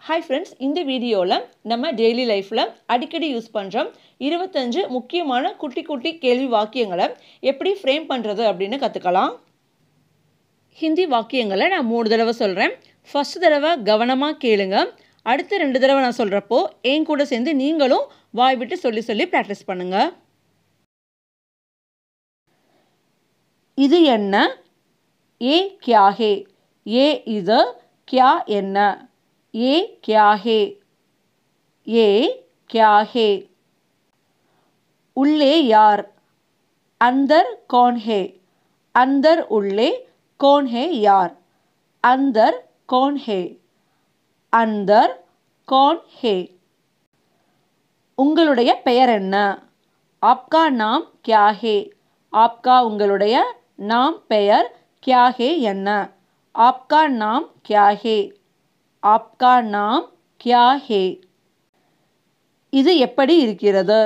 Hi friends, இந்த வீடியோல நம்ம டெய்லி லைஃப்ல அடிக்கடி யூஸ் பண்றோம் 25 முக்கியமான குட்டி குட்டி கேள்வி வாக்கியங்களை எப்படி ஃப்ரேம் பண்றது அப்படினு கத்துக்கலாம். ஹிந்தி வாக்கியங்களை நான் 3 தடவை சொல்றேன். ஃபர்ஸ்ட் தடவை கவனமா கேளுங்க. அடுத்த 2 தடவை நான் சொல்றப்போ என் கூட சேர்ந்து நீங்களும் வாய் விட்டு சொல்லி பிராக்டீஸ் பண்ணுங்க. இது என்ன? ये क्या है? ये इधर क्या என்ன? ये क्या है? ये क्या है? உள்ளே யார்? अंदर कौन है? अंदर உள்ளே कौन है यार? अंदर कौन है? अंदर कौन है? உங்களுடைய பெயர் என்ன? आपका नाम क्या है? आपका உங்களுடைய नाम பெயர் क्या है என்ன? आपका नाम क्या है? आपका नाम क्या है? இது எப்படி இருக்கிறது?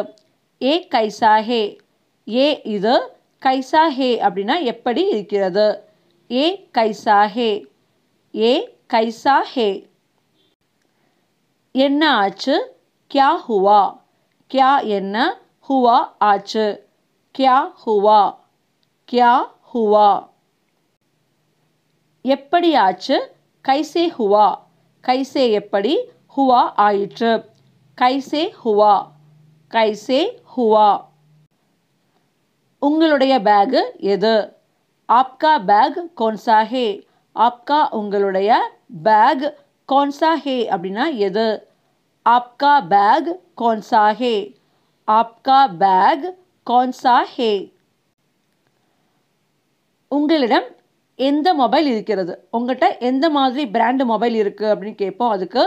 ये कैसा है? ये இது कैसा है அப்படினா எப்படி இருக்கிறது? ये कैसा है? ये कैसा है? என்ன ஆச்சு? क्या हुआ? क्या என்ன? हुआ ஆச்சு. क्या हुआ? क्या हुआ? எப்படி ஆச்சு? कैसे हुआ? कैसे எப்படி? हुआ ஆயிற்று. कैसे हुआ? कैसे हुआ? உங்களுடைய பேக் எது? आपका बैग कौन सा है? आपका உங்களுடைய பேக் कौन सा है அப்படினா எது? आपका बैग कौन सा है? आपका बैग कौन सा है? உங்களிடம் எந்த மொபைல் இருக்கிறது? உங்கள்கிட்ட எந்த மாதிரி பிராண்ட் மொபைல் இருக்கு அப்படின்னு கேட்போம். அதுக்கு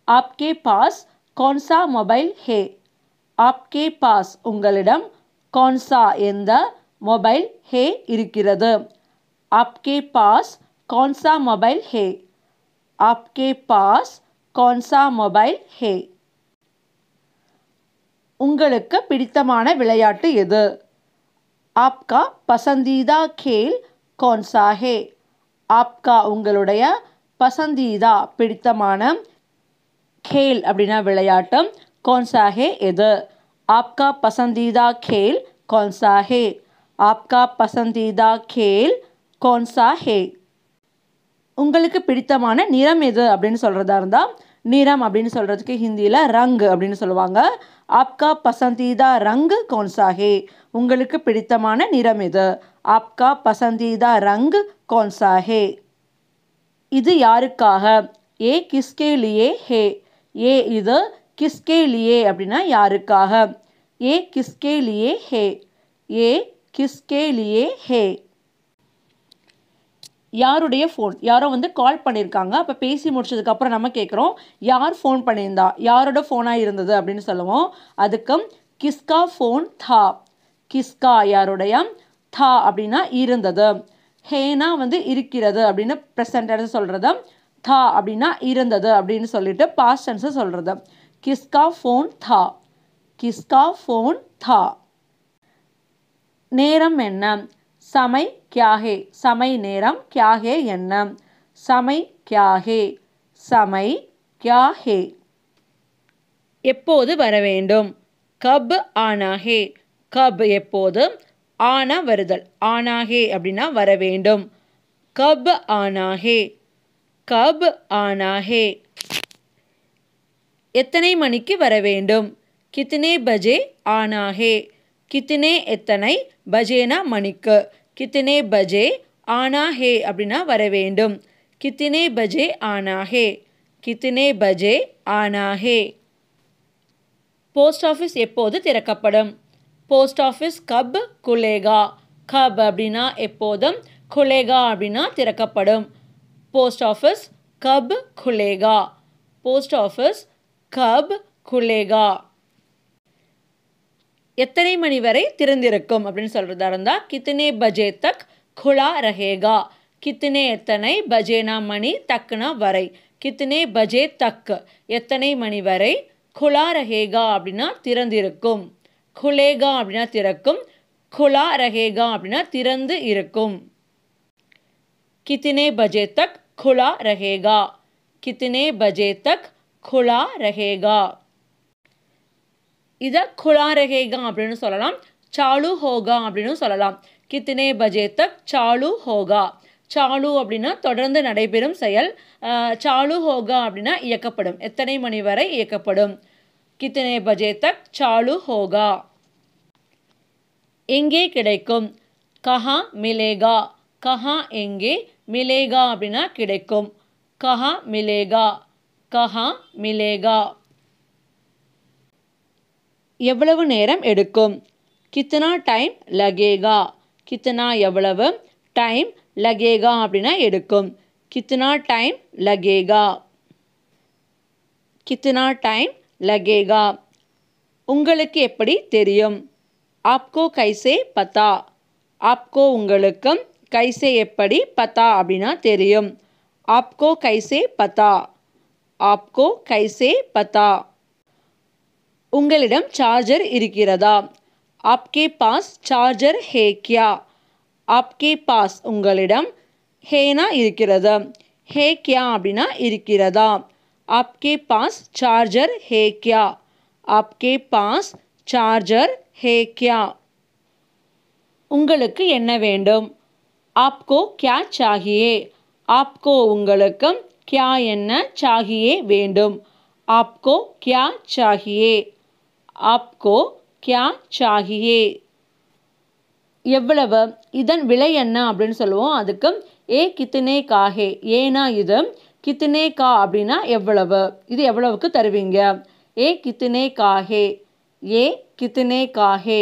आपके पास कौन सा मोबाइल है? आपके पास உங்களிடம் कौन सा எந்த மொபைல் है இருக்கிறது? आपके पास कौन सा मोबाइल है? आपके पास कौन सा मोबाइल है? உங்களுக்கு பிடித்தமான விளையாட்டு எது? आपका पसंदीदा खेल कौन सा है? आपका உங்களுடைய பசந்தீதா பிடித்தமான खेल அப்படினா விளையாட்டு कौन सा है எது? आपका पसंदीदा खेल कौन सा है? आपका पसंदीदा खेल कौन सा है? உங்களுக்கு பிடித்தமான நிறம் எது அப்படின்னு சொல்றதா இருந்தா நிறம் அப்படின்னு சொல்றதுக்கு ஹிந்தியில ரங் அப்படின்னு சொல்லுவாங்க. आपका पसंदीदा रंग कौन सा है? உங்களுக்கு பிடித்தமான நிறம் எது? आपका पसंदीदा रंग कौन सा है? இது யாருக்காக? ये किसके लिए है? ये இது किसके लिए அப்படினா யாருக்காக? ये किसके लिए है? ये किसके लिए है? யாருடைய ஃபோன்? யாரோ கால் பண்ணியிருக்காங்க. அப்போ பேசி முடிச்சதுக்கப்புறம் நம்ம கேட்குறோம் யார் ஃபோன் பண்ணியிருந்தா? யாரோட ஃபோனாக இருந்தது அப்படின்னு சொல்லுவோம். அதுக்கு கிஸ்கா ஃபோன் தா. கிஸ்கா யாருடைய? தா அப்படின்னா இருந்தது. ஹேனா இருக்கிறது அப்படின்னு ப்ரெசன்ட் டென்ஸ் சொல்கிறது. தா அப்படின்னா இருந்தது அப்படின்னு சொல்லிட்டு பாஸ்ட் டென்ஸ் சொல்கிறது. கிஸ்கா ஃபோன் தா. கிஸ்கா ஃபோன் தா. நேரம் என்ன? समय क्या है? समय நேரம். क्या है என்ன? समय क्या है? समय क्या है? எப்போது வர வேண்டும்? कब आना है? कब எப்போது? ஆனா வருதல். ஆனா है அப்படினா வர வேண்டும். कब आना है? कब आना है? எத்தனை மணிக்கு வர வேண்டும்? कितने बजे आना है? कितने எத்தனை பஜேனா மணிக்கு. कितने बजे आना है அப்படினா வர வேண்டும். कितने बजे आना है? कितने बजे आना है? போஸ்ட் ஆஃபீஸ் எப்போது திறக்கப்படும்? போஸ்ட் ஆஃபீஸ் கப் खुलेगा. கப் அப்படினா எப்போதும், खुलेगा அப்படினா திறக்கப்படும். போஸ்ட் ஆஃபீஸ் கப் खुलेगा. போஸ்ட் ஆஃபீஸ் கப் खुलेगा. எத்தனை மணி வரை திறந்திருக்கும் அப்படின்னு சொல்றதா இருந்தா कितने बजे तक खुला रहेगा. कितने எத்தனை, பஜேனா மணி, தக்னா வரை. कितने बजे तक எத்தனை மணி வரை, खुला रहेगा அப்படின்னா திறந்திருக்கும். खुलेगा அப்படின்னா திறக்கும். खुला रहेगा அப்படின்னா திறந்து இருக்கும். कितने बजे तक खुला रहेगा. कितने बजे तक खुला रहेगा. இதை खुला रहेगा அப்படின்னு சொல்லலாம். चालू होगा அப்படின்னு சொல்லலாம். कितने बजे तक चालू होगा. चालू அப்படின்னா தொடர்ந்து நடைபெறும் செயல். चालू होगा அப்படின்னா இயக்கப்படும். எத்தனை மணி வரை இயக்கப்படும். कितने बजे तक चालू होगा. எங்கே கிடைக்கும். कहाँ मिलेगा. कहाँ எங்கே. मिलेगा அப்படின்னா கிடைக்கும். कहाँ मिलेगा. कहाँ मिलेगा. எவ்வளவு நேரம் எடுக்கும். कितना टाइम लगेगा. कितना எவ்வளவு. टाइम लगेगा அப்படின்னா எடுக்கும். कितना टाइम लगेगा. कितना टाइम लगेगा. உங்களுக்கு எப்படி தெரியும். आपको कैसे पता. आपको உங்களுக்கு. कैसे எப்படி. पता அப்படின்னா தெரியும். आपको कैसे पता. आपको कैसे पता. உங்களிடம் சார்ஜர் இருக்கிறதா. आपके पास चार्जर है क्या. आपके पास உங்களிடம். ஹேனா இருக்கிறது. है क्या அப்படின்னா இருக்கிறதா. आपके पास चार्जर है क्या. आपके पास चार्जर है क्या. உங்களுக்கு என்ன வேண்டும். आपको क्या चाहिए. आपको உங்களுக்கு. क्या என்ன. चाहिए வேண்டும். आपको क्या चाहिए. आपको क्या चाहिए. எவ்வளவு. இதன் விலை என்ன அப்படின்னு சொல்லுவோம். அதுக்கு ஏ கித்தனே காஹே. ஏனா இது. கித்தனே கா அப்படின்னா எவ்வளவு. இது எவ்வளவுக்கு தருவீங்க. ஏ கித்தனே காஹே. ஏ கித்தனே காஹே.